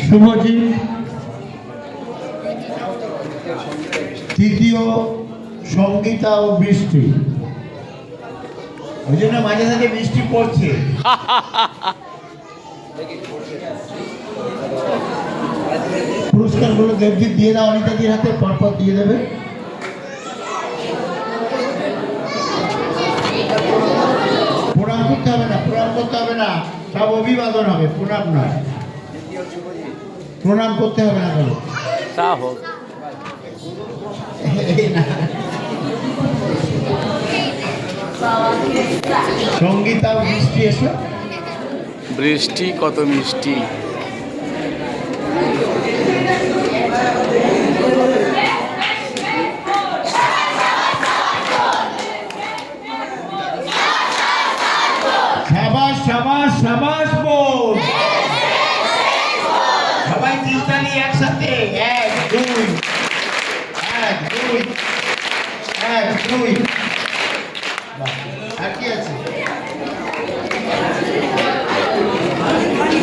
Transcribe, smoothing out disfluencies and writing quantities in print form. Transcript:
শুভজিৎ, তৃতীয় সঙ্গীতা ও বৃষ্টি। ওই জন্য মাঝে মাঝে বৃষ্টি পড়ছে। পুরস্কারগুলো দেবজিৎ দিয়ে দাও, অনিতাদির হাতে পরপর দিয়ে দেবে। প্রণাম করতে হবে না, প্রণাম করতে হবে না, সব অভিবাদন হবে, প্রণাম নয়। প্রণাম করতে হবে না, বলো তা হোক। সঙ্গীতা ও বৃষ্টি এসো। বৃষ্টি কত মিষ্টি। সাবাস সাবাস সাবাস বল। সবাই তিনতালি একসাথে, এক দুই, এক দুই, এক দুই।